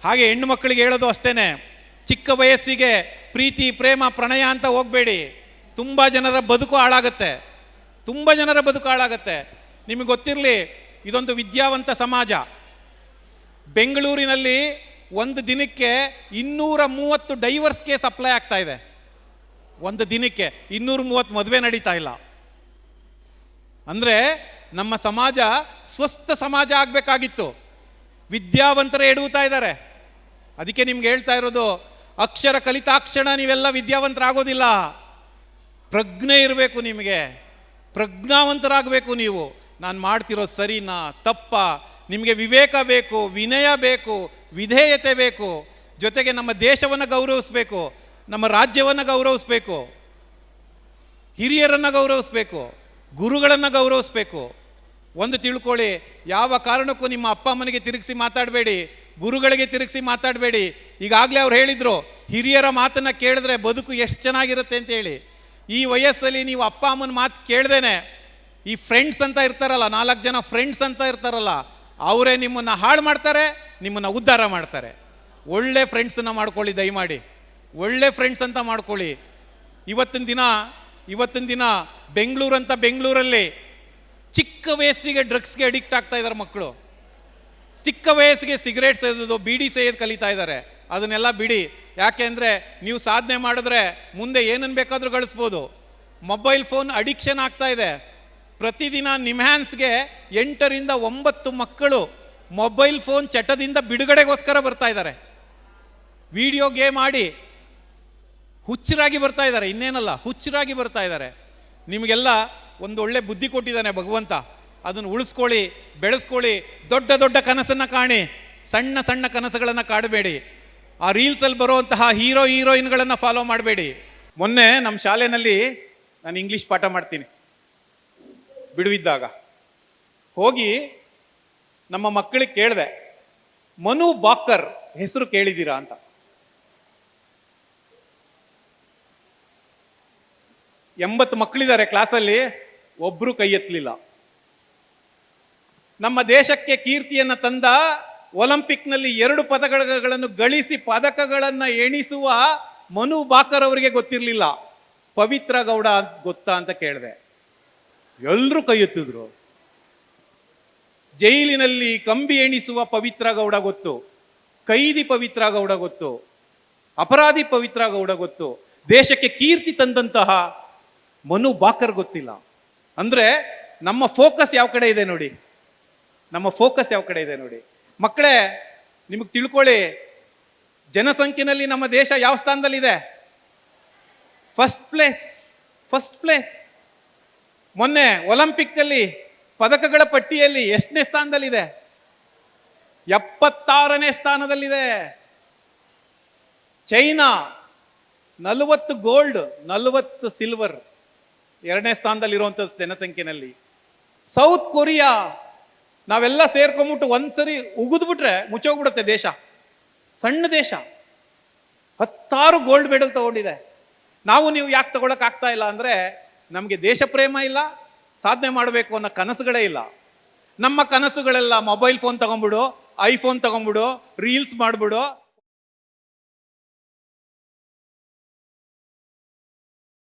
ಹಾಗೆ ಹೆಣ್ಣು ಮಕ್ಕಳಿಗೆ ಹೇಳೋದು ಅಷ್ಟೇ, ಚಿಕ್ಕ ವಯಸ್ಸಿಗೆ ಪ್ರೀತಿ ಪ್ರೇಮ ಪ್ರಣಯ ಅಂತ ಹೋಗಬೇಡಿ. ತುಂಬ ಜನರ ಬದುಕು ಹಾಳಾಗುತ್ತೆ, ತುಂಬ ಜನರ ಬದುಕು ಹಾಳಾಗುತ್ತೆ. ನಿಮಗೆ ಗೊತ್ತಿರಲಿ, ಇದೊಂದು ವಿದ್ಯಾವಂತ ಸಮಾಜ. ಬೆಂಗಳೂರಿನಲ್ಲಿ ಒಂದು ದಿನಕ್ಕೆ 230 ಡೈವರ್ಸ್ ಕೇಸ್ ಅಪ್ಲೈ ಆಗ್ತಾ ಇದೆ. ಒಂದು ದಿನಕ್ಕೆ 230 ಮದುವೆ ನಡೀತಾ ಇಲ್ಲ. ಅಂದರೆ ನಮ್ಮ ಸಮಾಜ ಸ್ವಸ್ಥ ಸಮಾಜ ಆಗಬೇಕಾಗಿತ್ತು. ವಿದ್ಯಾವಂತರೇ ಎಡುತ್ತಾ ಇದ್ದಾರೆ. ಅದಕ್ಕೆ ನಿಮ್ಗೆ ಹೇಳ್ತಾ ಇರೋದು, ಅಕ್ಷರ ಕಲಿತಾಕ್ಷಣ ನೀವೆಲ್ಲ ವಿದ್ಯಾವಂತರಾಗೋದಿಲ್ಲ. ಪ್ರಜ್ಞೆ ಇರಬೇಕು, ನಿಮಗೆ ಪ್ರಜ್ಞಾವಂತರಾಗಬೇಕು. ನೀವು ನಾನು ಮಾಡ್ತಿರೋದು ಸರಿನಾ ತಪ್ಪ, ನಿಮಗೆ ವಿವೇಕ ಬೇಕು, ವಿನಯ ಬೇಕು, ವಿಧೇಯತೆ ಬೇಕು. ಜೊತೆಗೆ ನಮ್ಮ ದೇಶವನ್ನು ಗೌರವಿಸಬೇಕು, ನಮ್ಮ ರಾಜ್ಯವನ್ನು ಗೌರವಿಸಬೇಕು, ಹಿರಿಯರನ್ನು ಗೌರವಿಸಬೇಕು, ಗುರುಗಳನ್ನು ಗೌರವಿಸಬೇಕು. ಒಂದು ತಿಳ್ಕೊಳ್ಳಿ, ಯಾವ ಕಾರಣಕ್ಕೂ ನಿಮ್ಮ ಅಪ್ಪ ಅಮ್ಮನಿಗೆ ತಿರುಗಿಸಿ ಮಾತಾಡಬೇಡಿ, ಗುರುಗಳಿಗೆ ತಿರುಗಿಸಿ ಮಾತಾಡಬೇಡಿ. ಈಗಾಗಲೇ ಅವ್ರು ಹೇಳಿದರು, ಹಿರಿಯರ ಮಾತನ್ನು ಕೇಳಿದ್ರೆ ಬದುಕು ಎಷ್ಟು ಚೆನ್ನಾಗಿರುತ್ತೆ ಅಂತೇಳಿ. ಈ ವಯಸ್ಸಲ್ಲಿ ನೀವು ಅಪ್ಪ ಅಮ್ಮನ ಮಾತು ಕೇಳ್ದೇನೆ ಈ ಫ್ರೆಂಡ್ಸ್ ಅಂತ ಇರ್ತಾರಲ್ಲ, 4 ಜನ ಫ್ರೆಂಡ್ಸ್ ಅಂತ ಇರ್ತಾರಲ್ಲ, ಅವರೇ ನಿಮ್ಮನ್ನು ಹಾಳು ಮಾಡ್ತಾರೆ, ನಿಮ್ಮನ್ನು ಉದ್ಧಾರ ಮಾಡ್ತಾರೆ. ಒಳ್ಳೆ ಫ್ರೆಂಡ್ಸನ್ನು ಮಾಡ್ಕೊಳ್ಳಿ, ದಯಮಾಡಿ ಒಳ್ಳೆ ಫ್ರೆಂಡ್ಸ್ ಅಂತ ಮಾಡ್ಕೊಳ್ಳಿ. ಇವತ್ತಿನ ದಿನ ಬೆಂಗಳೂರಲ್ಲಿ ಚಿಕ್ಕ ವಯಸ್ಸಿಗೆ ಡ್ರಗ್ಸ್ಗೆ ಅಡಿಕ್ಟ್ ಆಗ್ತಾ ಇದ್ದಾರೆ ಮಕ್ಕಳು. ಚಿಕ್ಕ ವಯಸ್ಸಿಗೆ ಸಿಗರೇಟ್ ಸೇದೋದು, ಬೀಡಿ ಸೇಯೋದು ಕಲಿತಾ ಇದ್ದಾರೆ. ಅದನ್ನೆಲ್ಲ ಬಿಡಿ. ಯಾಕೆ ಅಂದರೆ ನೀವು ಸಾಧನೆ ಮಾಡಿದ್ರೆ ಮುಂದೆ ಏನನ್ನು ಬೇಕಾದರೂ ಗಳಿಸ್ಬೋದು. ಮೊಬೈಲ್ ಫೋನ್ ಅಡಿಕ್ಷನ್ ಆಗ್ತಾ ಇದೆ. ಪ್ರತಿದಿನ ನಿಮ್ಹ್ಯಾನ್ಸ್ಗೆ 8 ರಿಂದ 9 ಮಕ್ಕಳು ಮೊಬೈಲ್ ಫೋನ್ ಚಟದಿಂದ ಬಿಡುಗಡೆಗೋಸ್ಕರ ಬರ್ತಾ ಇದ್ದಾರೆ. ವಿಡಿಯೋ ಗೇಮ್ ಆಡಿ ಹುಚ್ಚರಾಗಿ ಬರ್ತಾ ಇದ್ದಾರೆ, ಇನ್ನೇನಲ್ಲ ಹುಚ್ಚರಾಗಿ ಬರ್ತಾ ಇದ್ದಾರೆ. ನಿಮಗೆಲ್ಲ ಒಂದು ಒಳ್ಳೆ ಬುದ್ಧಿ ಕೊಟ್ಟಿದ್ದಾನೆ ಭಗವಂತ, ಅದನ್ನು ಉಳಿಸ್ಕೊಳ್ಳಿ, ಬೆಳೆಸ್ಕೊಳ್ಳಿ. ದೊಡ್ಡ ದೊಡ್ಡ ಕನಸನ್ನು ಕಾಣಿ, ಸಣ್ಣ ಸಣ್ಣ ಕನಸುಗಳನ್ನು ಕಾಡಬೇಡಿ. ಆ ರೀಲ್ಸಲ್ಲಿ ಬರುವಂತಹ ಹೀರೋಯಿನ್ಗಳನ್ನು ಫಾಲೋ ಮಾಡಬೇಡಿ. ಮೊನ್ನೆ ನಮ್ಮ ಶಾಲೆಯಲ್ಲಿ ನಾನು ಇಂಗ್ಲೀಷ್ ಪಾಠ ಮಾಡ್ತೀನಿ, ಬಿಡುವಿದ್ದಾಗ ಹೋಗಿ ನಮ್ಮ ಮಕ್ಕಳಿಗೆ ಕೇಳಿದೆ, ಮನು ಬಾಕರ್ ಹೆಸರು ಕೇಳಿದ್ದೀರಾ ಅಂತ. ಎಂಬತ್ತು ಮಕ್ಕಳಿದ್ದಾರೆ ಕ್ಲಾಸಲ್ಲಿ, ಒಬ್ರು ಕೈ ಎತ್ತಲಿಲ್ಲ. ನಮ್ಮ ದೇಶಕ್ಕೆ ಕೀರ್ತಿಯನ್ನು ತಂದ, ಒಲಿಂಪಿಕ್ನಲ್ಲಿ 2 ಪದಕಗಳನ್ನು ಗಳಿಸಿ ಪದಕಗಳನ್ನು ಎಣಿಸುವ ಮನು ಬಾಕರ್ ಅವರಿಗೆ ಗೊತ್ತಿರಲಿಲ್ಲ. ಪವಿತ್ರ ಗೌಡ ಗೊತ್ತಾ ಅಂತ ಕೇಳಿದೆ, ಎಲ್ಲರೂ ಕೈ ಎತ್ತಿದ್ರು. ಜೈಲಿನಲ್ಲಿ ಕಂಬಿ ಎಣಿಸುವ ಪವಿತ್ರ ಗೌಡ ಗೊತ್ತು, ಕೈದಿ ಪವಿತ್ರ ಗೌಡ ಗೊತ್ತು, ಅಪರಾಧಿ ಪವಿತ್ರ ಗೌಡ ಗೊತ್ತು, ದೇಶಕ್ಕೆ ಕೀರ್ತಿ ತಂದಂತಹ ಮನು ಬಾಕರ್ ಗೊತ್ತಿಲ್ಲ. ಅಂದ್ರೆ ನಮ್ಮ ಫೋಕಸ್ ಯಾವ ಕಡೆ ಇದೆ ನೋಡಿ, ನಮ್ಮ ಫೋಕಸ್ ಯಾವ ಕಡೆ ಇದೆ ನೋಡಿ. ಮಕ್ಕಳೇ, ನಿಮಗೆ ತಿಳ್ಕೊಳ್ಳಿ, ಜನಸಂಖ್ಯೆನಲ್ಲಿ ನಮ್ಮ ದೇಶ ಯಾವ ಸ್ಥಾನದಲ್ಲಿದೆ? First place. ಮೊನ್ನೆ ಒಲಿಂಪಿಕ್ ಅಲ್ಲಿ ಪದಕಗಳ ಪಟ್ಟಿಯಲ್ಲಿ ಎಷ್ಟನೇ ಸ್ಥಾನದಲ್ಲಿದೆ? 76ನೇ ಸ್ಥಾನದಲ್ಲಿದೆ. ಚೈನಾ 40 ಗೋಲ್ಡ್ 40 ಸಿಲ್ವರ್, 2ನೇ ಸ್ಥಾನದಲ್ಲಿರುವಂಥ ಜನಸಂಖ್ಯೆನಲ್ಲಿ. ಸೌತ್ ಕೊರಿಯಾ, ನಾವೆಲ್ಲ ಸೇರ್ಕೊಂಡ್ಬಿಟ್ಟು ಒಂದ್ಸರಿ ಉಗಿದ್ಬಿಟ್ರೆ ಮುಚ್ಚೋಗ್ಬಿಡುತ್ತೆ ದೇಶ. ಸಣ್ಣ ದೇಶ 16 ಗೋಲ್ಡ್ ಮೆಡಲ್ ತಗೊಂಡಿದೆ. ನಾವು ನೀವು ಯಾಕೆ ತಗೊಳಕ್ ಆಗ್ತಾ ಇಲ್ಲ ಅಂದ್ರೆ, ನಮಗೆ ದೇಶ ಪ್ರೇಮ ಇಲ್ಲ, ಸಾಧನೆ ಮಾಡಬೇಕು ಅನ್ನೋ ಕನಸುಗಳೇ ಇಲ್ಲ. ನಮ್ಮ ಕನಸುಗಳೆಲ್ಲ ಮೊಬೈಲ್ ಫೋನ್ ತಗೊಂಡ್ಬಿಡು, ಐಫೋನ್ ತಗೊಂಡ್ಬಿಡು, ರೀಲ್ಸ್ ಮಾಡ್ಬಿಡು,